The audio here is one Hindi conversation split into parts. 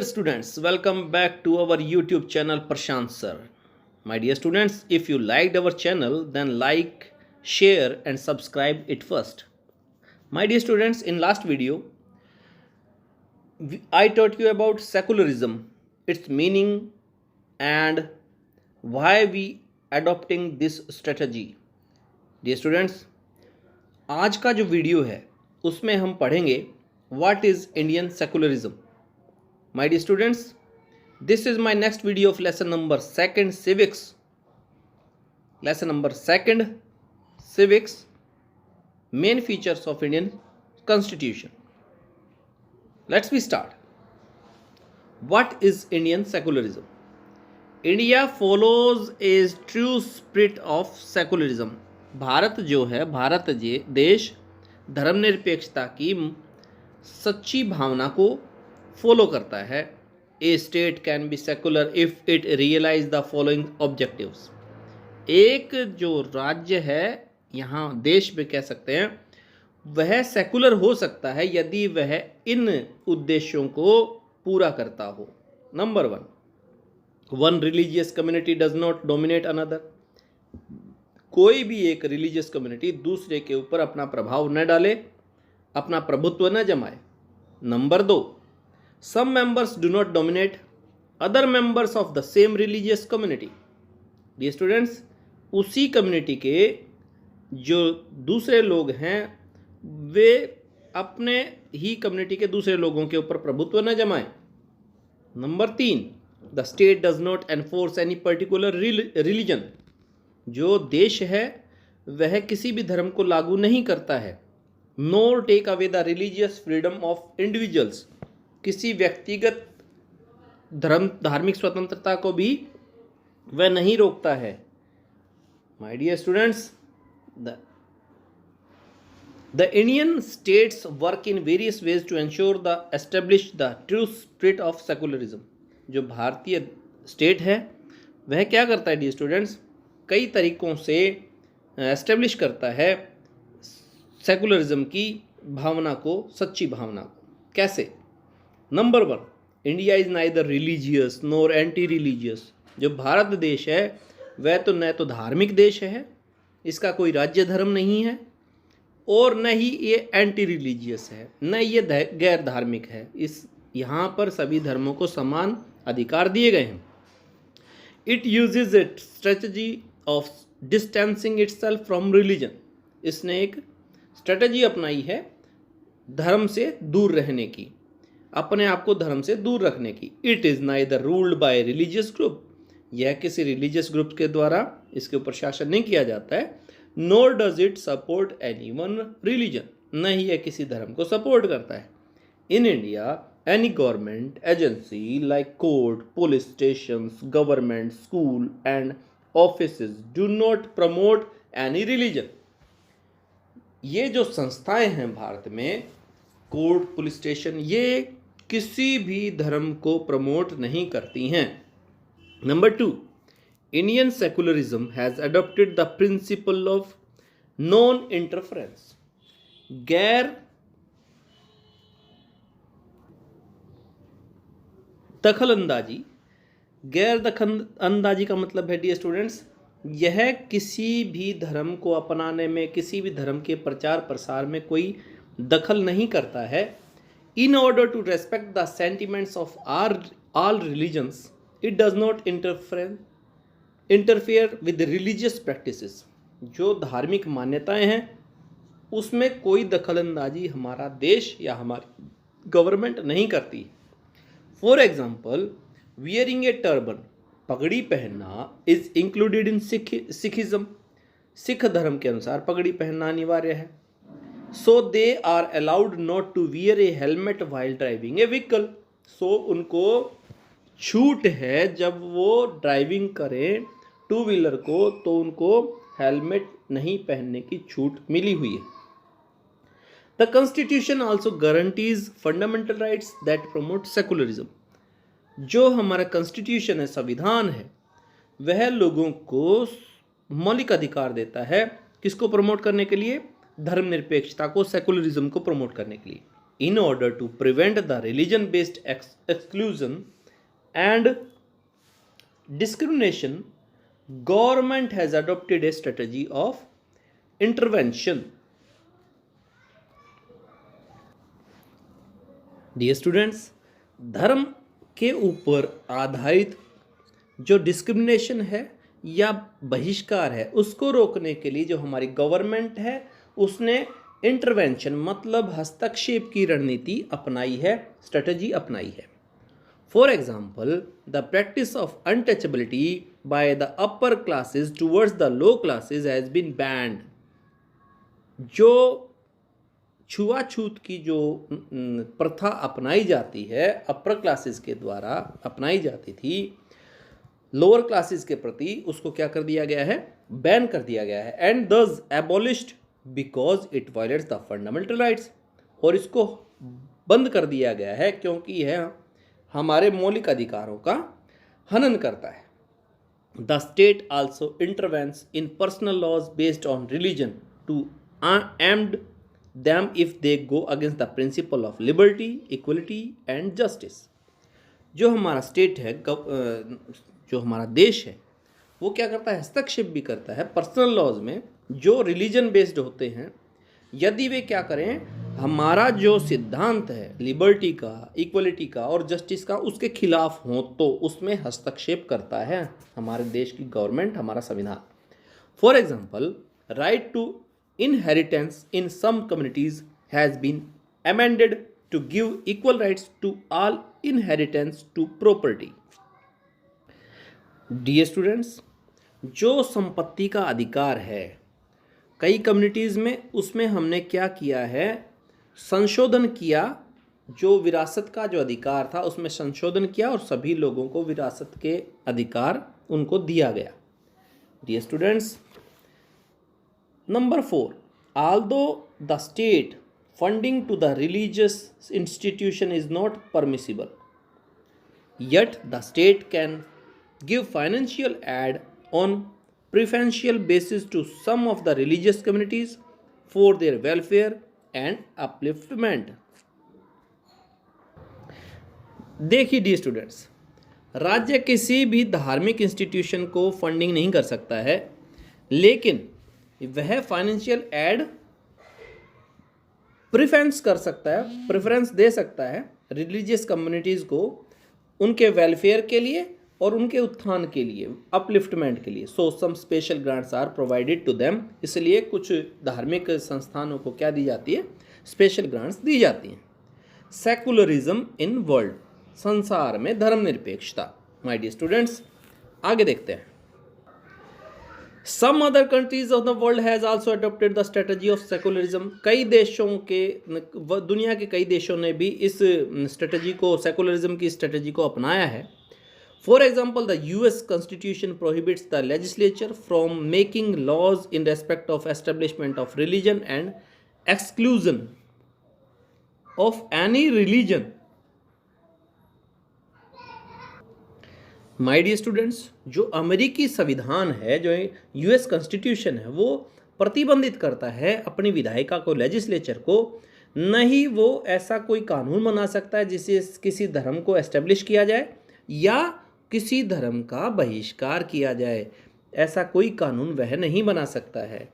dear students, welcome back to our YouTube channel Prashant Sir. My dear students, if you liked our channel, then like, share and subscribe it first. My dear students, in last video, I taught you about secularism, its meaning and why we adopting this strategy. Dear students, आज का जो वीडियो है उसमें हम पढ़ेंगे what is Indian secularism. My dear students, this is my next video of lesson number 2 civics. Lesson number 2 civics, main features of Indian constitution. Let's be start. What is Indian secularism? India follows a true spirit of secularism. Bharat जो है, भारत देश धर्मनिरपेक्षता की सच्ची भावना को फॉलो करता है. A state can be secular if it realize the following objectives. एक जो राज्य है, यहाँ देश में कह सकते हैं, वह सेकुलर हो सकता है यदि वह इन उद्देश्यों को पूरा करता हो. Number 1 religious community does not dominate another. कोई भी एक रिलीजियस कम्युनिटी दूसरे के ऊपर अपना प्रभाव न डाले, अपना प्रभुत्व न जमाए. Number 2, some members do not dominate other members of the same religious community. Dear students, उसी कम्युनिटी के जो दूसरे लोग हैं वे अपने ही कम्युनिटी के दूसरे लोगों के ऊपर प्रभुत्व न जमाएं. Number 3, the state does not enforce any particular religion. जो देश है वह किसी भी धर्म को लागू नहीं करता है. nor take away the religious freedom of individuals. किसी व्यक्तिगत धार्मिक स्वतंत्रता को भी वह नहीं रोकता है. My dear students, the Indian states work in various ways to ensure the establish the true spirit of secularism. जो भारतीय स्टेट है वह क्या करता है डियर स्टूडेंट्स, कई तरीकों से एस्टेब्लिश करता है सेकुलरिज्म की भावना को, सच्ची भावना को. कैसे? Number 1, India is neither religious NOR anti religious. जो भारत देश है वह तो न तो धार्मिक देश है, इसका कोई राज्य धर्म नहीं है, और न ही ये एंटी रिलीजियस है, न ये गैर धार्मिक है. इस यहाँ पर सभी धर्मों को समान अधिकार दिए गए हैं. It uses A strategy of distancing itself from religion. इसने एक स्ट्रेटजी अपनाई है धर्म से दूर रहने की, अपने आप को धर्म से दूर रखने की. It is neither ruled by religious group. यह किसी रिलीजियस ग्रुप के द्वारा इसके ऊपर शासन नहीं किया जाता है. Nor does it support any one religion. न ही यह किसी धर्म को सपोर्ट करता है. In India any government agency like court, police station, government, school and offices do not promote any religion. ये जो संस्थाएं हैं भारत में, कोर्ट, पुलिस स्टेशन, ये किसी भी धर्म को प्रमोट नहीं करती हैं. Number 2, Indian secularism has adopted the principle of non interference. गैर दखलंदाजी. गैर दखलंदाजी का मतलब है डियर स्टूडेंट्स, यह किसी भी धर्म को अपनाने में, किसी भी धर्म के प्रचार प्रसार में कोई दखल नहीं करता है. In order to respect the sentiments of all religions it does not interfere with religious practices. जो धार्मिक मान्यताएं हैं उसमें कोई दखलंदाजी हमारा देश या हमारी गवर्नमेंट नहीं करती. For example, wearing a turban, पगड़ी पहनना, is included in Sikhism. Sikh धर्म के अनुसार पगड़ी पहनना अनिवार्य है. So they are allowed not to wear a helmet while driving a vehicle. सो उनको छूट है जब वो ड्राइविंग करें टू व्हीलर को, तो उनको हेलमेट नहीं पहनने की छूट मिली हुई है. The constitution also guarantees fundamental rights that promote secularism. जो हमारा कॉन्स्टिट्यूशन है, संविधान है, वह लोगों को मौलिक अधिकार देता है. किसको प्रमोट करने के लिए? धर्मनिरपेक्षता को, सेकुलरिज्म को प्रमोट करने के लिए. in order to prevent the religion-based exclusion and discrimination, government has adopted a strategy of intervention. Dear students, धर्म के ऊपर आधारित जो डिस्क्रिमिनेशन है या बहिष्कार है उसको रोकने के लिए जो हमारी गवर्नमेंट है उसने इंटरवेंशन मतलब हस्तक्षेप की रणनीति अपनाई है, स्ट्रेटजी अपनाई है. For example, the practice of untouchability by the upper classes towards the low classes has been banned. जो छुआछूत की जो प्रथा अपनाई जाती है, अपर क्लासेस के द्वारा अपनाई जाती थी लोअर क्लासेस के प्रति, उसको क्या कर दिया गया है, बैन कर दिया गया है. एंड दस abolished because it violets the fundamental rights. और इसको बंद कर दिया गया है क्योंकि यह हमारे मौलिक अधिकारों का हनन करता है. The state also intervenes in personal laws based on religion to amend them if they go against the principle of liberty, equality and justice. जो हमारा स्टेट है, जो हमारा देश है, वो क्या करता है, हस्तक्षेप भी करता है पर्सनल लॉज में जो रिलीजन बेस्ड होते हैं. यदि वे क्या करें, हमारा जो सिद्धांत है लिबर्टी का, इक्वलिटी का और जस्टिस का उसके खिलाफ हो तो उसमें हस्तक्षेप करता है हमारे देश की गवर्नमेंट, हमारा संविधान. For example, right to inheritance in some communities has been amended to give equal rights to all inheritance to property. Dear students, जो संपत्ति का अधिकार है कई कम्युनिटीज़ में, उसमें हमने क्या किया है, संशोधन किया. जो विरासत का जो अधिकार था उसमें संशोधन किया और सभी लोगों को विरासत के अधिकार उनको दिया गया. Dear students, Number 4, although the state funding to the religious institution is not permissible, yet the state can give financial aid on preferential basis to some of the religious communities for their welfare and upliftment. देखिए डियर स्टूडेंट्स, राज्य किसी भी धार्मिक इंस्टीट्यूशन को फंडिंग नहीं कर सकता है, लेकिन वह फाइनेंशियल एड प्रेफरेंस कर सकता है, प्रेफरेंस दे सकता है रिलीजियस कम्युनिटीज़ को उनके वेलफेयर के लिए और उनके उत्थान के लिए, अपलिफ्टमेंट के लिए. So some special grants are provided to them. इसलिए कुछ धार्मिक संस्थानों को क्या दी जाती है, स्पेशल ग्रांट्स दी जाती हैं. सेकुलरिज्म इन वर्ल्ड, संसार में धर्मनिरपेक्षता. माय डियर स्टूडेंट्स, आगे देखते हैं. Some other countries of the world has also adopted the strategy of secularism. कई देशों के, दुनिया के कई देशों ने भी इस स्ट्रेटजी को, सेकुलरिज्म की स्ट्रेटजी को अपनाया है. For example, the US Constitution prohibits the legislature from making laws in respect of establishment of religion and exclusion of any religion. My dear students, जो अमेरिकी संविधान है, जो US कॉन्स्टिट्यूशन है, वो प्रतिबंधित करता है अपनी विधायिका को, लेजिस्लेचर को, नहीं वो ऐसा कोई कानून बना सकता है जिसे किसी धर्म को एस्टेब्लिश किया जाए या किसी धर्म का बहिष्कार किया जाए. ऐसा कोई कानून वह नहीं बना सकता है.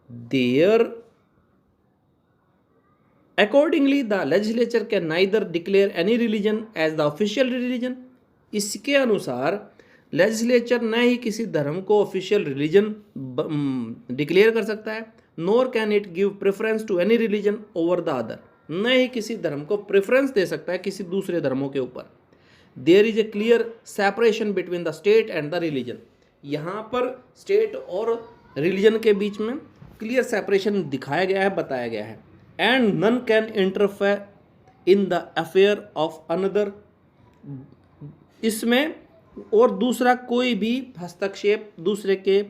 There accordingly the legislature can neither declare any religion as the official religion. इसके अनुसार लेजिस्लेचर न ही किसी धर्म को ऑफिशियल रिलीजन डिक्लेयर कर सकता है, nor can it give preference to any religion over the other. न ही किसी धर्म को प्रेफरेंस दे सकता है किसी दूसरे धर्मों के ऊपर. There is a clear separation between the state and the religion. यहाँ पर स्टेट और रिलीजन के बीच में क्लियर सेपरेशन दिखाया गया है, बताया गया है. And none can interfere in the affair of another. इसमें और दूसरा कोई भी हस्तक्षेप दूसरे के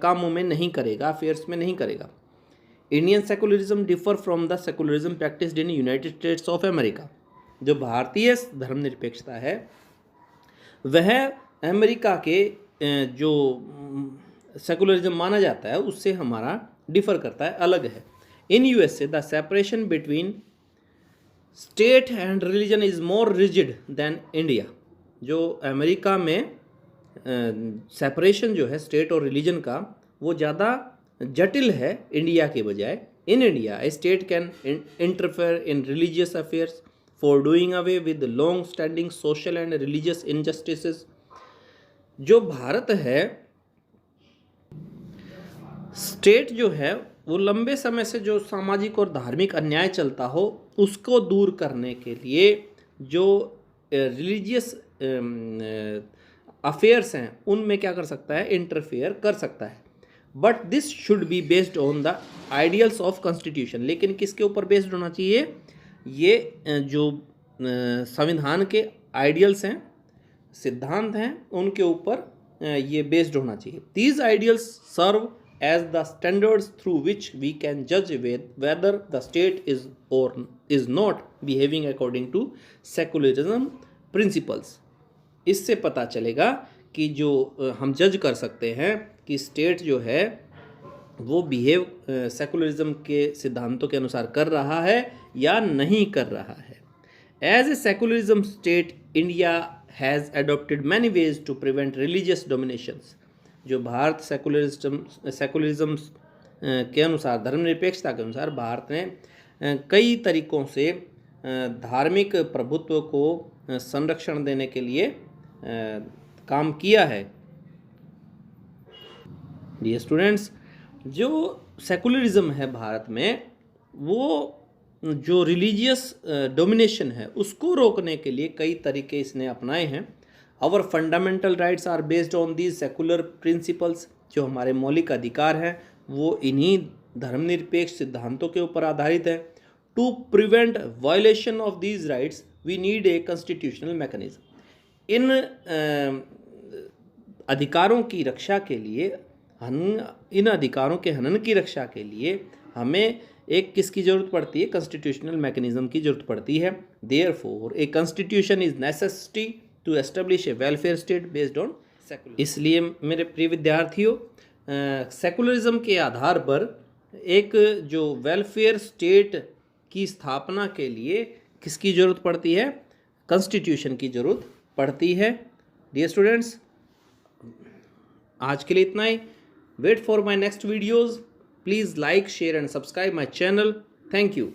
कामों में नहीं करेगा, अफेयर्स में नहीं करेगा. Indian secularism differ from the secularism practised in United states of America. जो भारतीय धर्मनिरपेक्षता है वह अमेरिका के जो सेकुलरिज्म माना जाता है उससे हमारा डिफर करता है, अलग है. In USA the separation between state and religion is more rigid than India. जो अमेरिका में सेपरेशन जो है स्टेट और रिलीजन का वो ज़्यादा जटिल है इंडिया के बजाय। In India A state can interfere in religious affairs for doing away with long standing social and religious injustices. जो भारत है, स्टेट जो है वो लंबे समय से जो सामाजिक और धार्मिक अन्याय चलता हो उसको दूर करने के लिए जो रिलीजियस अफेयर्स हैं उनमें क्या कर सकता है, इंटरफेयर कर सकता है। But this should be based on the ideals of constitution. लेकिन किसके ऊपर बेस्ड होना चाहिए? ये जो संविधान के आइडियल्स हैं, सिद्धांत हैं, उनके ऊपर ये बेस्ड होना चाहिए। These ideals serve as the standards through which we can judge whether the state is or is not behaving according to secularism principles। इससे पता चलेगा कि जो हम जज कर सकते हैं कि स्टेट जो है वो बिहेव सेकुलरिज्म के सिद्धांतों के अनुसार कर रहा है या नहीं कर रहा है। As a secularism state India has adopted many ways to prevent religious dominations. जो भारत सेकुलरिज्म के अनुसार, धर्मनिरपेक्षता के अनुसार भारत ने कई तरीकों से धार्मिक प्रभुत्व को संरक्षण देने के लिए काम किया है। डियर स्टूडेंट्स, जो सेकुलरिज्म है भारत में, वो जो रिलीजियस डोमिनेशन है उसको रोकने के लिए कई तरीके इसने अपनाए हैं। Our fundamental rights are based on these secular principles. जो हमारे मौलिक अधिकार हैं वो इन्हीं धर्मनिरपेक्ष सिद्धांतों के ऊपर आधारित है। To prevent violation of these rights we need a constitutional mechanism. इन अधिकारों की रक्षा के लिए, इन अधिकारों के हनन की रक्षा के लिए हमें एक किसकी ज़रूरत पड़ती है? कॉन्स्टिट्यूशनल मैकेनिज्म की ज़रूरत पड़ती है। Therefore a constitution is necessity to establish a welfare state based on secular. इसलिए मेरे प्रिय विद्यार्थियों, सेकुलरिज्म के आधार पर एक जो वेलफेयर स्टेट की स्थापना के लिए किसकी ज़रूरत पड़ती है? कॉन्स्टिट्यूशन की ज़रूरत पड़ती है। डियर स्टूडेंट्स, आज के लिए इतना ही। Wait for my next videos. Please like, share and subscribe my channel. Thank you.